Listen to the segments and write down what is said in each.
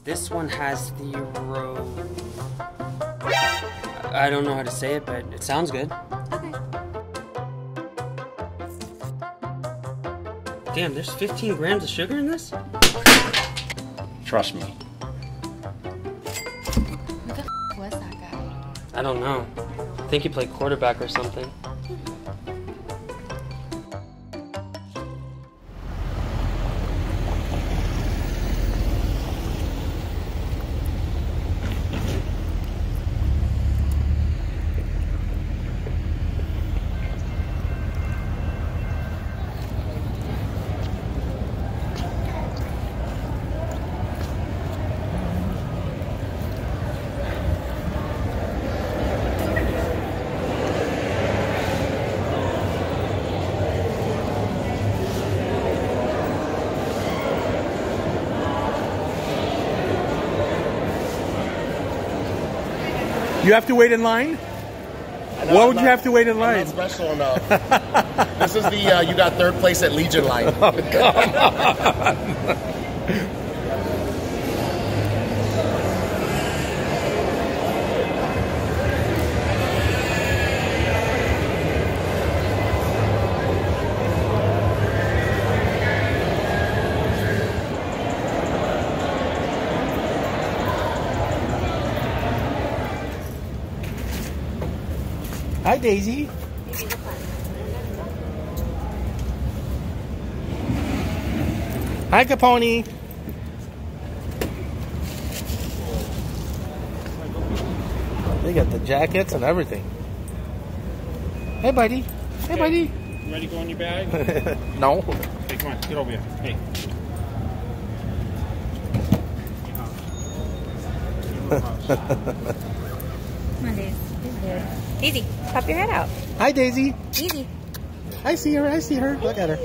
This one has the I don't know how to say it, but it sounds good. Okay. Damn, there's 15 grams of sugar in this? Trust me. Who the f was that guy? I don't know. I think he played quarterback or something. You have to wait in line? What would you have to wait in line? Not special enough. This is the you got third place at Legion line. Oh, come on. Hi, Daisy. Hi, Capone. They got the jackets and everything. Hey, buddy. Hey, buddy. You ready to go in your bag? No. Hey, come on, get over here. Hey. Come on, Daisy. Daisy, pop your head out. Hi, Daisy. Easy. I see her. I see her. Look at her.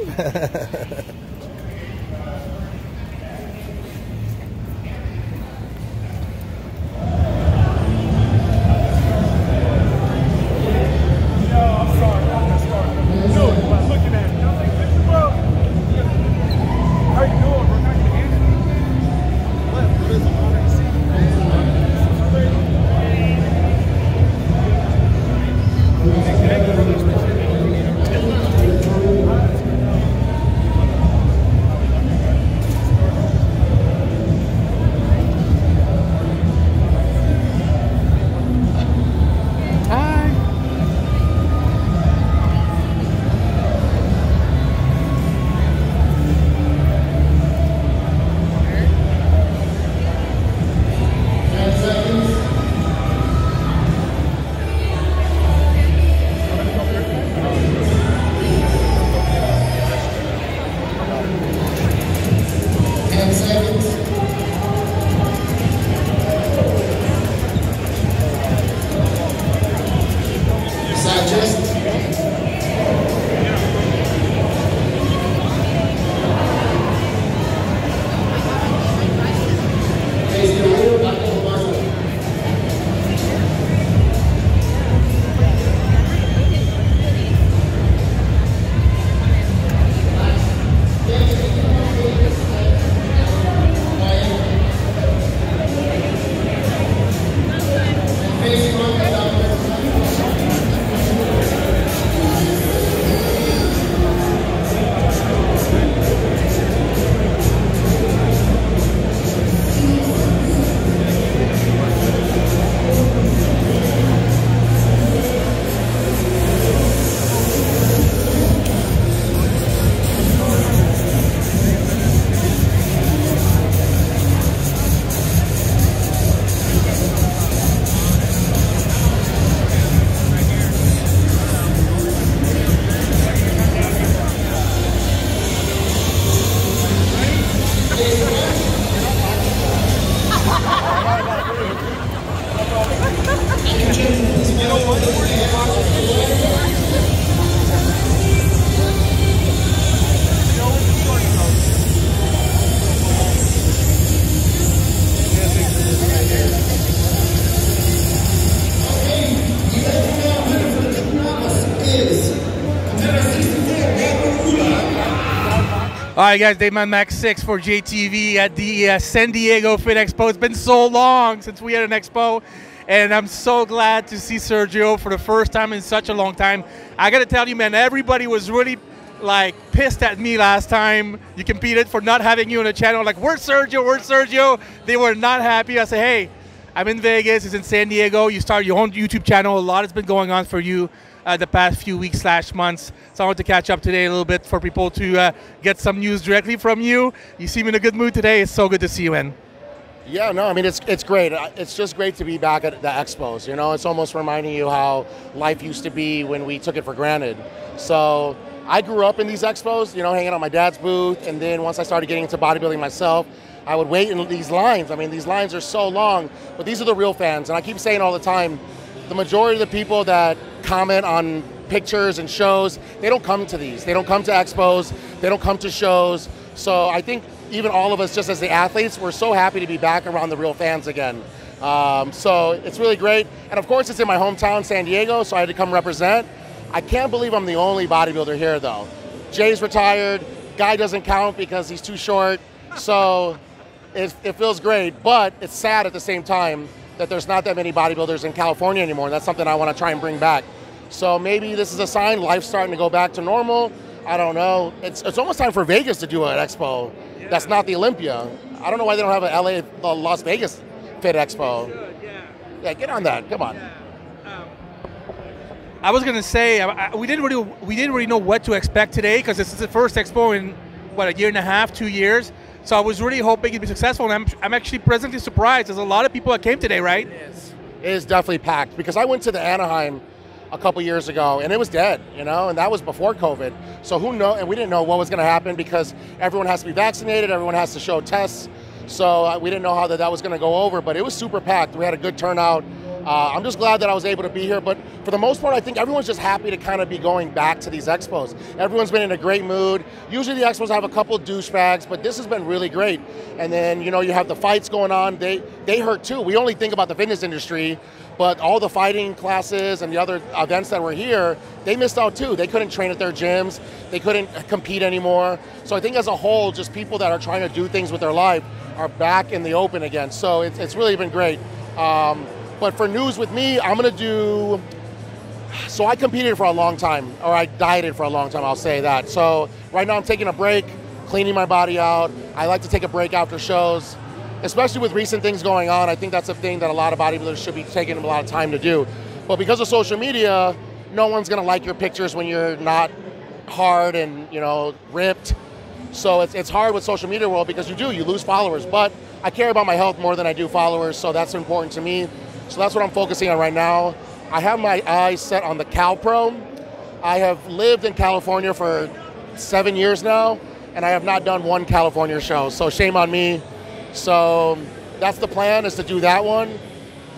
right, guys, Dayman Max 6 for JTV at the San Diego Fit Expo. It's been so long since we had an expo, and I'm so glad to see Sergio for the first time in such a long time. I got to tell you, man, everybody was really like pissed at me last time you competed for not having you on the channel. Like, where's Sergio? Where's Sergio? They were not happy. I said, hey, I'm in Vegas. It's in San Diego. You started your own YouTube channel. A lot has been going on for you the past few weeks / months. So I want to catch up today a little bit for people to get some news directly from you. You seem in a good mood today. It's so good to see you, man. Yeah, no, I mean, it's great. It's just great to be back at the expos. You know, it's almost reminding you how life used to be when we took it for granted. So I grew up in these expos, you know, hanging out my dad's booth. And then once I started getting into bodybuilding myself, I would wait in these lines. I mean, these lines are so long, but these are the real fans. And I keep saying all the time, the majority of the people that comment on pictures and shows, they don't come to these. They don't come to expos. They don't come to shows. So I think even all of us, just as the athletes, we're so happy to be back around the real fans again. So it's really great. And of course, it's in my hometown, San Diego, so I had to come represent. I can't believe I'm the only bodybuilder here, though. Jay's retired. Guy doesn't count because he's too short. So it feels great, but it's sad at the same time that there's not that many bodybuilders in California anymore. That's something I want to try and bring back. So maybe this is a sign life's starting to go back to normal. I don't know. It's almost time for Vegas to do an expo. Yeah. That's not the Olympia. I don't know why they don't have an Las Vegas Fit Expo. Yeah, get on that. Come on. Yeah. I was gonna say we didn't really know what to expect today because this is the first expo in what, a year and a half, 2 years. So I was really hoping it'd be successful, and I'm actually pleasantly surprised. There's a lot of people that came today, right? It is definitely packed because I went to the Anaheim a couple years ago and it was dead, you know, and that was before COVID. So who knows? And we didn't know what was going to happen because everyone has to be vaccinated, everyone has to show tests. So we didn't know how that was going to go over, but it was super packed. We had a good turnout. I'm just glad that I was able to be here, but for the most part, I think everyone's just happy to kind of be going back to these expos. Everyone's been in a great mood. Usually the expos have a couple douchebags, but this has been really great. And then, you know, you have the fights going on. They hurt too. We only think about the fitness industry, but all the fighting classes and the other events that were here, they missed out too. They couldn't train at their gyms. They couldn't compete anymore. So I think as a whole, just people that are trying to do things with their life are back in the open again. So it's really been great. But for news with me, I'm going to do, so I competed for a long time, or I dieted for a long time, I'll say that. So right now I'm taking a break, cleaning my body out. I like to take a break after shows, especially with recent things going on. I think that's a thing that a lot of bodybuilders should be taking a lot of time to do. But because of social media, no one's going to like your pictures when you're not hard and, you know, ripped. So it's hard with social media world because you lose followers. But I care about my health more than I do followers, so that's important to me. So that's what I'm focusing on right now. I have my eyes set on the Cal Pro. I have lived in California for 7 years now, and I have not done one California show, so shame on me. So that's the plan, is to do that one.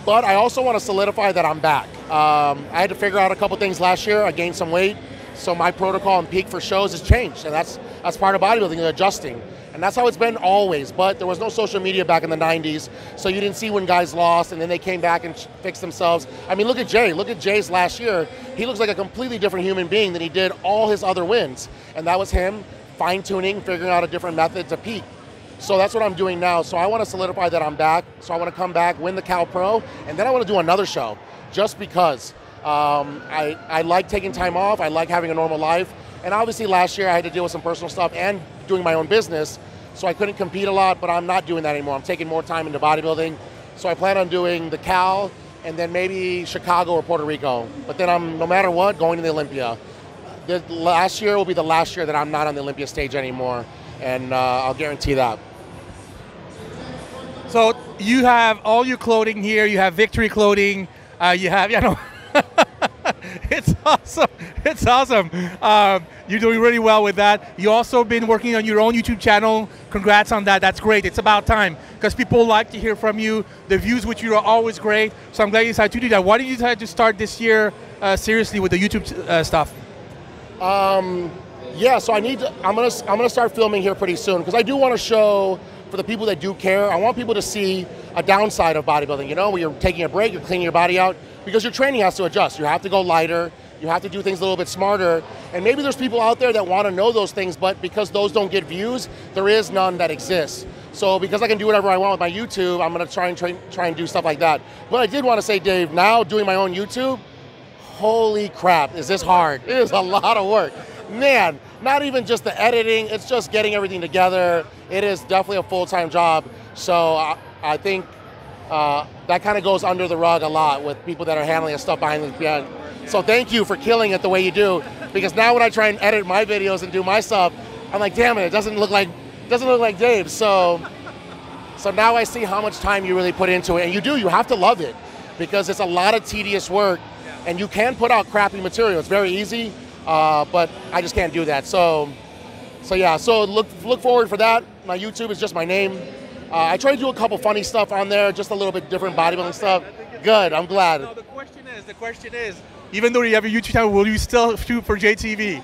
But I also want to solidify that I'm back. I had to figure out a couple things last year. I gained some weight, so my protocol and peak for shows has changed, and that's part of bodybuilding, adjusting. And that's how it's been always, but there was no social media back in the 90s, so you didn't see when guys lost and then they came back and fixed themselves. I mean, look at Jay. Look at Jay's last year. He looks like a completely different human being than he did all his other wins. And that was him fine-tuning, figuring out a different method to peak. So that's what I'm doing now. So I want to solidify that I'm back. So I want to come back, win the Cal Pro, and then I want to do another show just because. I like taking time off. I like having a normal life. And obviously last year I had to deal with some personal stuff and doing my own business, so I couldn't compete a lot, but I'm not doing that anymore. I'm taking more time into bodybuilding. So I plan on doing the Cal and then maybe Chicago or Puerto Rico. But then I'm, no matter what, going to the Olympia. The last year will be the last year that I'm not on the Olympia stage anymore, and I'll guarantee that. So you have all your clothing here. You have Victory clothing. You have, you know, it's awesome. It's awesome. You're doing really well with that. You also been working on your own YouTube channel. Congrats on that. That's great. It's about time because people like to hear from you. The views with you are always great. So I'm glad you decided to do that. Why did you decide to start this year seriously with the YouTube stuff? Yeah, so I'm gonna start filming here pretty soon because I do want to show, for the people that do care, I want people to see a downside of bodybuilding. You know, when you're taking a break, you're cleaning your body out, because your training has to adjust. You have to go lighter. You have to do things a little bit smarter. And maybe there's people out there that want to know those things, but because those don't get views, there is none that exists. So because I can do whatever I want with my YouTube, I'm going to try and do stuff like that. But I did want to say, Dave, now doing my own YouTube, holy crap, is this hard. It is a lot of work. Man, not even just the editing, it's just getting everything together. It is definitely a full-time job. So I think that kind of goes under the rug a lot with people that are handling the stuff behind the. So thank you for killing it the way you do, because now when I try and edit my videos and do my stuff, I'm like, damn it, it doesn't look like Dave. So now I see how much time you really put into it, and you have to love it, because it's a lot of tedious work, and you can put out crappy material. It's very easy, but I just can't do that. So yeah, so look forward for that. My YouTube is just my name. I try to do a couple funny stuff on there, just a little bit different bodybuilding stuff. Good, I'm glad. No, the question is, even though you have a YouTube channel, will you still shoot for JTV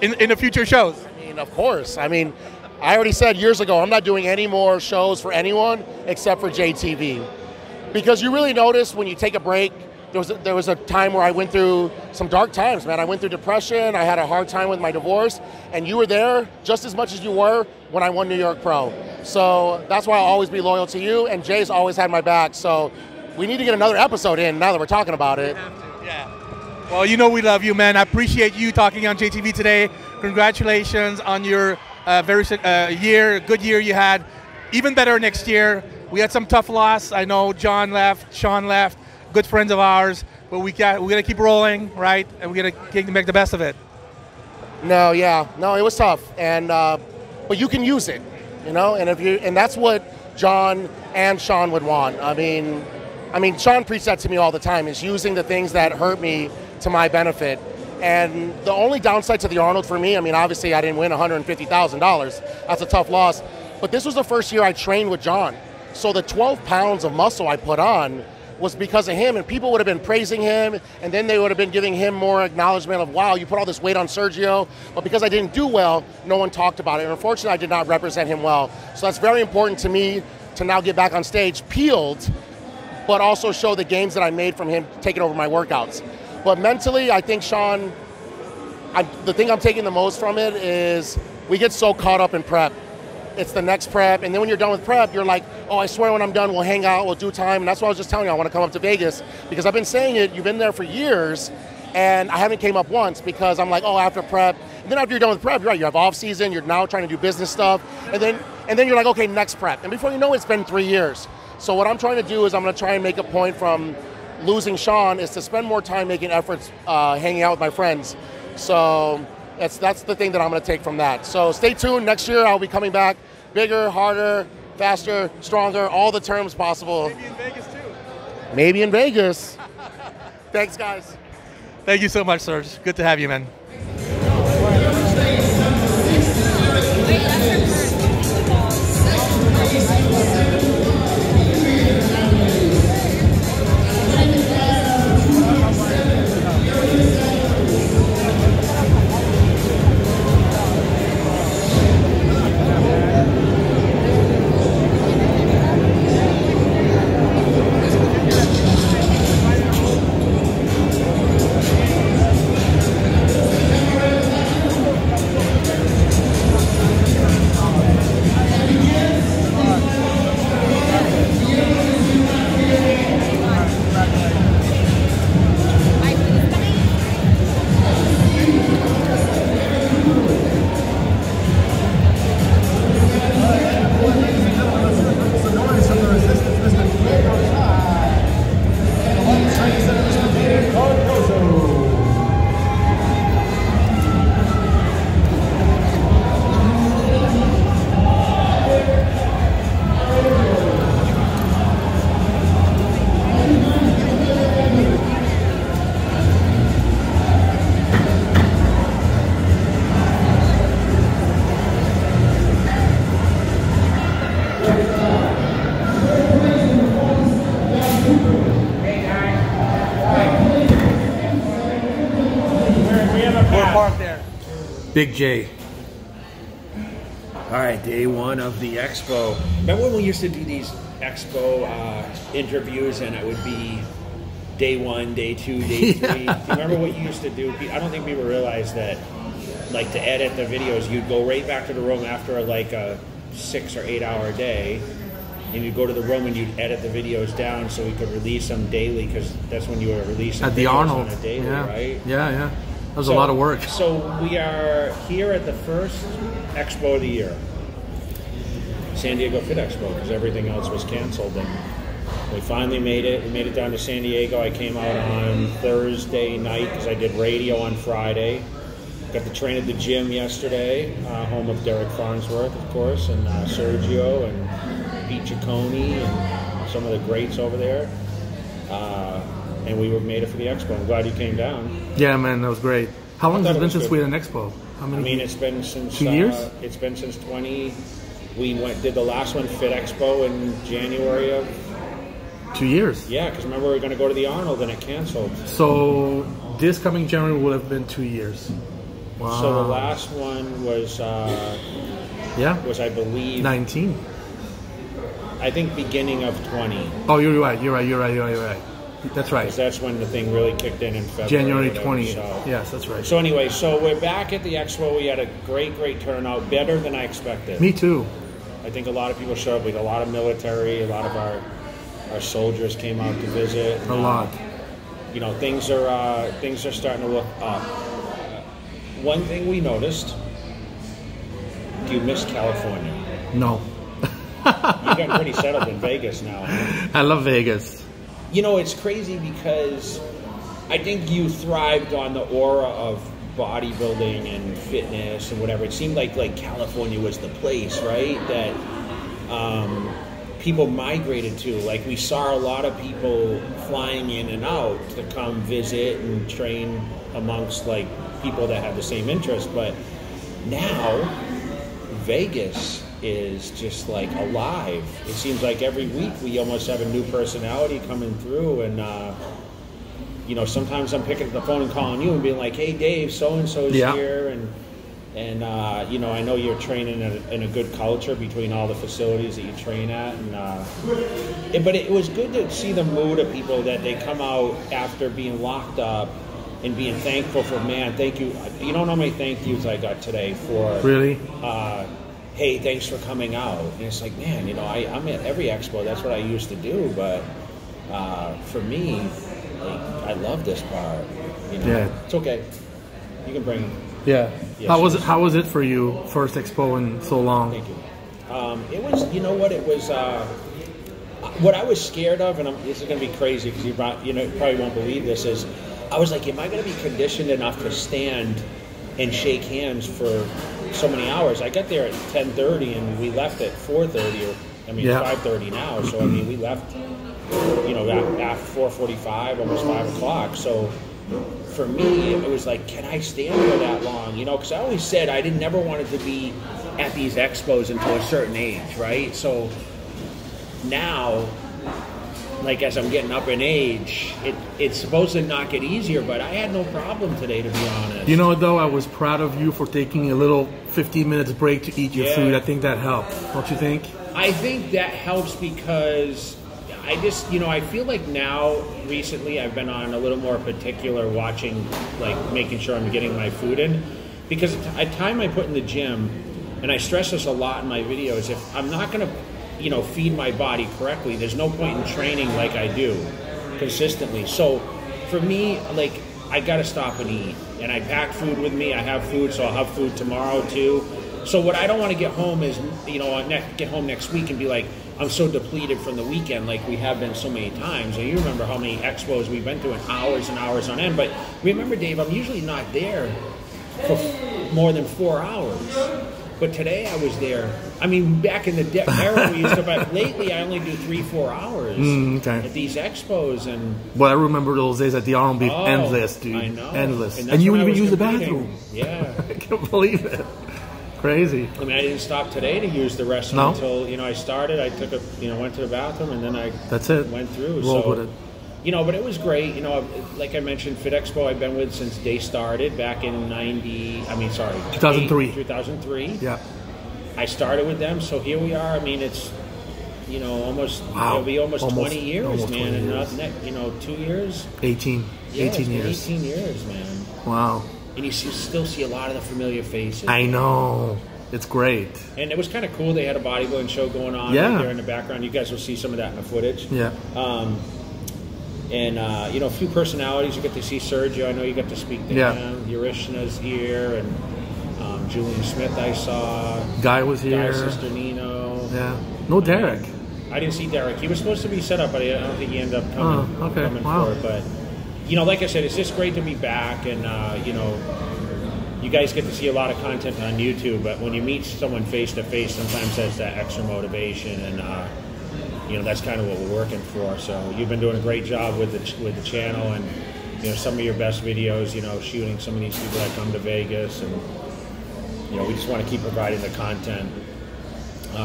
in the future shows? I mean, of course. I mean, I already said years ago, I'm not doing any more shows for anyone except for JTV. Because you really notice when you take a break, there was a time where I went through some dark times, man. I went through depression, I had a hard time with my divorce, and you were there just as much as you were when I won New York Pro. So that's why I'll always be loyal to you, and Jay's always had my back. So we need to get another episode in now that we're talking about it. Yeah. Well, you know we love you, man. I appreciate you talking on JTV today. Congratulations on your good year you had. Even better next year. We had some tough loss. I know John left, Sean left, good friends of ours, but we gotta keep rolling, right? And we gotta make the best of it. No, it was tough, and but you can use it, you know. And that's what John and Sean would want. I mean, Sean preached that to me all the time, is using the things that hurt me to my benefit. And the only downside to the Arnold for me, I mean, obviously I didn't win $150,000. That's a tough loss. But this was the first year I trained with John. So the 12 pounds of muscle I put on was because of him, and people would have been praising him, and then they would have been giving him more acknowledgement of, wow, you put all this weight on Sergio. But because I didn't do well, no one talked about it. And unfortunately, I did not represent him well. So that's very important to me to now get back on stage peeled, but also show the gains that I made from him taking over my workouts. But mentally, I think Sean, the thing I'm taking the most from it is we get so caught up in prep. It's the next prep, and then when you're done with prep, you're like, oh, I swear when I'm done, we'll hang out, we'll do time. And that's why I was just telling you, I want to come up to Vegas, because I've been saying it, you've been there for years, and I haven't came up once, because I'm like, oh, after prep. And then after you're done with prep, you're right, you have off season, you're now trying to do business stuff, and then you're like, okay, next prep. And before you know it, it's been 3 years. So what I'm trying to do is I'm going to try and make a point from losing Sean is to spend more time making efforts hanging out with my friends. So that's the thing that I'm going to take from that. So stay tuned. Next year I'll be coming back bigger, harder, faster, stronger, all the terms possible. Maybe in Vegas too. Maybe in Vegas. Thanks, guys. Thank you so much, Serge. Good to have you, man. Big J. All right, day one of the Expo. Remember when we used to do these Expo interviews, and it would be day 1, day 2, day 3. Do you remember what you used to do? I don't think people realize that, like, to edit the videos, you'd go right back to the room after like a 6 or 8 hour day, and you'd go to the room and you'd edit the videos down so we could release them daily, because that's when you were releasing At the videos Arnold. on a daily, right? Yeah. That was a lot of work. So we are here at the first Expo of the year, San Diego Fit Expo, because everything else was canceled, and we finally made it. We made it down to San Diego. I came out on Thursday night because I did radio on Friday. Got to train at the gym yesterday, home of Derek Farnsworth, of course, and Sergio and Pete Ciccone and some of the greats over there. And we made it for the Expo. I'm glad you came down. Yeah, man, that was great. How long has it been since good. we had an Expo? How many? I mean, it's been since 2 years. It's been since 20. We did the last one, Fit Expo, in January of. 2 years. Yeah, because remember we were going to go to the Arnold and it canceled. So this coming January would have been 2 years. Wow. So the last one was was I believe 19. I think beginning of 20. Oh, you're right. That's right. Because that's when the thing really kicked in February. January whatever, 20th. So. Yes, that's right. So anyway, so we're back at the Expo. We had a great turnout, better than I expected. Me too. I think a lot of people showed up. We had a lot of military, a lot of our soldiers came out to visit. A lot. You know, things are starting to look up. One thing we noticed: do you miss California? No. You've gotten pretty settled in Vegas now. Huh? I love Vegas. You know, it's crazy because I think you thrived on the aura of bodybuilding and fitness and whatever. It seemed like California was the place, right? That people migrated to. Like, we saw a lot of people flying in and out to come visit and train amongst like people that have the same interest. But now Vegas is just like alive. It seems like every week we almost have a new personality coming through, and you know, sometimes I'm picking up the phone and calling you and being like, "Hey, Dave, so and so's here," and you know, I know you're training in a good culture between all the facilities that you train at, and but it was good to see the mood of people that they come out after being locked up and being thankful for, man, thank you. You don't know how many thank yous I got today for really. Hey, thanks for coming out. And it's like, man, you know, I'm at every expo. That's what I used to do. But for me, like, I love this part. You know? Yeah. It's okay. You can bring them. Yeah. Yes, How was it for you? First expo in so long. Thank you. It was, you know what, it was, what I was scared of, and this is going to be crazy because you probably won't believe this, is I was like, am I going to be conditioned enough to stand and shake hands for so many hours? I got there at 10:30 and we left at 4:30, or I mean 5:30 now. So I mean, we left, you know, after 4:45, almost 5 o'clock. So for me, it was like, can I stand for that long? You know, because I always said I never wanted to be at these expos until a certain age, right? So now, like, as I'm getting up in age, it's supposed to not get easier, but I had no problem today, to be honest. You know, though, I was proud of you for taking a little 15 minutes break to eat your food. I think that helped. Don't you think? I think that helps because I just, you know, I feel like now, recently, I've been on a little more particular watching, like, making sure I'm getting my food in. Because at time I put in the gym, and I stress this a lot in my videos, if I'm not going to, you know, feed my body correctly, there's no point in training like I do consistently. So for me, like, I gotta stop and eat, and I pack food with me. I have food, so I'll have food tomorrow too. So what I don't want to get home is, you know, get home next week and be like, I'm so depleted from the weekend, like we have been so many times. And you remember how many expos we've been to in hours and hours on end. But remember, Dave, I'm usually not there for more than 4 hours. But today I was there. I mean, back in the era we used to, but lately I only do 3-4 hours at these expos. And well, I remember those days at the Arnold, endless, dude. I know. Endless. And you even use the bathroom. Yeah. I can't believe it. Crazy. I mean, I didn't stop today to use the restroom until, you know, I started. I took went to the bathroom, and then I went through. Rolled with it. You know, but it was great. You know, like I mentioned, Fit Expo I've been with since they started back in 2003. 2003. Yeah. I started with them, so here we are. I mean, it's you know, almost Wow. it'll be almost 20 years, almost man. 20 And years. you know, 2 years. 18 Yeah, 18 years. 18 years, man. Wow. And you still see a lot of the familiar faces. I know. It's great. And it was kind of cool. They had a bodybuilding show going on Yeah. right there in the background. You guys will see some of that in the footage. Yeah. And you know, a few personalities. You get to see Sergio. I know you got to speak to him. Urishna's here, and Julian Smith I saw. Guy was here. Guy's sister Nino. Yeah. No Derek. I didn't see Derek. He was supposed to be set up, but I don't think he ended up coming, Oh, okay. coming Wow. for it. But, you know, like I said, it's just great to be back. And, you know, you guys get to see a lot of content on YouTube. But when you meet someone face-to-face, sometimes that's that extra motivation. And, you know, that's kind of what we're working for. So you've been doing a great job with the channel. And, you know, some of your best videos, you know, shooting some of these people that come to Vegas. And, you know, we just want to keep providing the content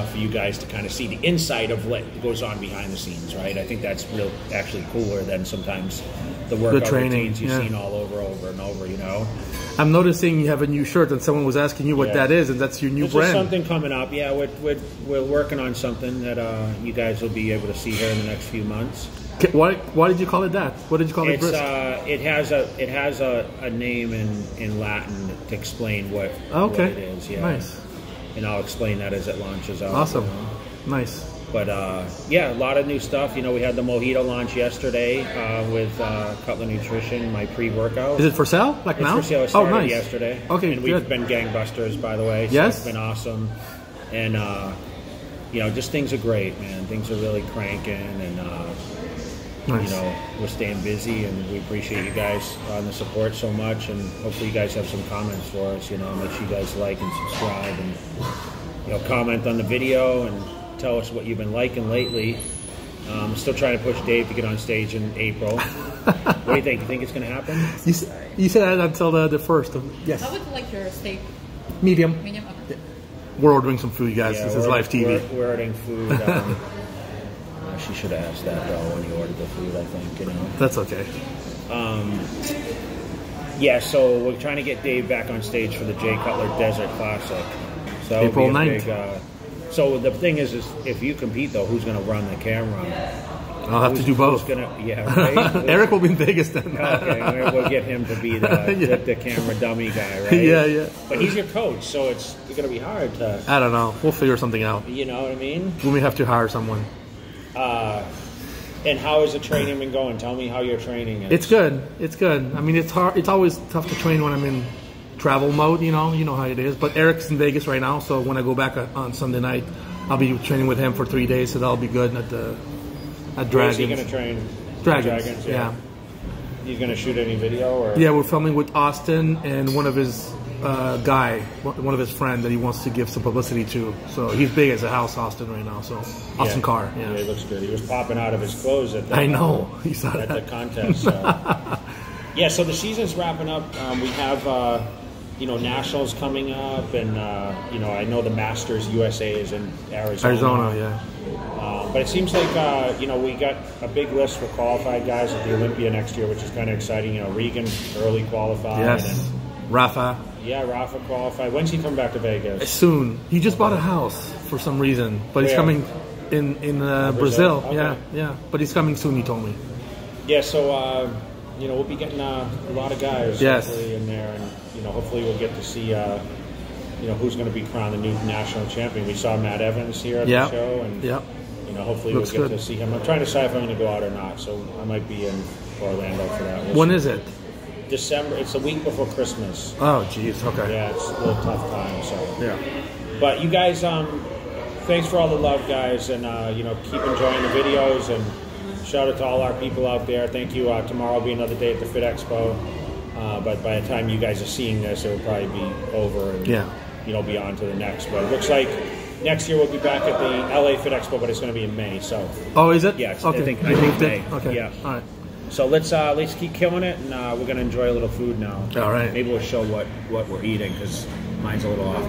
for you guys to kind of see the inside of what goes on behind the scenes, right? I think that's actually cooler than sometimes the workout training, routines you've yeah. seen all over and over, you know? I'm noticing you have a new shirt, and someone was asking you what Yeah. that is, and that's your new There's brand. something coming up. Yeah, we're working on something that you guys will be able to see here in the next few months. Why did you call it that? What did you call it? It's Brisk? it has a name in Latin to explain what it is. Yeah. Nice. And I'll explain that as it launches out. Awesome. You know? Nice. But yeah, a lot of new stuff. You know, we had the Mojito launch yesterday with Cutler Nutrition, my pre-workout. Is it for sale? Like It's now? for sale. It Oh, started nice. yesterday. Okay, and we've good. been gangbusters, by the way. So Yes? it's been awesome. And you know, just things are great, man. Things are really cranking, and Nice. you know, we're staying busy, and we appreciate you guys on the support so much. And hopefully, you guys have some comments for us. You know, make sure you guys like and subscribe, and you know, comment on the video and tell us what you've been liking lately. Still trying to push Dave to get on stage in April. What do you think? You think it's going to happen? You said that until the first. Yes. How would you like your steak? Medium. Medium? Okay. We're ordering some food, guys. Yeah, this is live TV. We're ordering food. She should have asked that though when you ordered the food. I think, you know. That's okay. Yeah, so we're trying to get Dave back on stage for the Jay Cutler Desert Classic. So that would April be a 9th. big, so the thing is if you compete though, who's going to run the camera? I'll have to do both. Right? Eric will be in Vegas then. Okay, we'll get him to be the camera dummy guy, right? Yeah, yeah. But he's your coach, so it's going to be hard to. I don't know. We'll figure something out. You know what I mean? We may have to hire someone. And how has the training been going? Tell me how your training is. It's good. It's good. I mean, it's hard. It's always tough to train when I'm in travel mode. You know how it is. But Eric's in Vegas right now, so when I go back on Sunday night, I'll be training with him for 3 days, so that'll be good at Dragons. Where's he going to train? Dragons, yeah. He's going to shoot any video? Or? Yeah, we're filming with Austin and one of his one of his friends that he wants to give some publicity to. So he's big as a house, Austin, right now. So Austin Carr, yeah. Yeah, he looks good. He was popping out of his clothes at I know. He saw at that. the contest. So. Yeah, so the season's wrapping up. We have nationals coming up, and I know the Masters USA is in Arizona. Yeah. But it seems like we got a big list for qualified guys at the Olympia next year, which is kind of exciting. You know, Regan early qualified. Yes. And, Rafa. yeah, Rafa qualified. When's he come back to Vegas? Soon. He just bought a house for some reason, but he's Where? coming in Brazil. Okay. Yeah. But he's coming soon. He told me. Yeah, so we'll be getting a lot of guys hopefully in there, and hopefully we'll get to see who's going to be crowned the new national champion. We saw Matt Evans here at the show, and hopefully Looks we'll get good. to see him. I'm trying to decide if I'm going to go out or not, so I might be in Orlando for that. We'll When see. is it? December. It's a week before Christmas. Oh, jeez. Okay. Yeah, it's a little tough time. So Yeah. but you guys, thanks for all the love, guys, and keep enjoying the videos, and shout out to all our people out there. Thank you. Tomorrow will be another day at the Fit Expo, but by the time you guys are seeing this, it will probably be over, and be on to the next. But it looks like next year we'll be back at the LA Fit Expo, but it's going to be in May. So Oh, is it? yeah, Okay. I think May. May. Okay. Yeah. All right. So let's keep killing it, and we're going to enjoy a little food now. All right. Maybe we'll show what we're eating, because mine's a little off.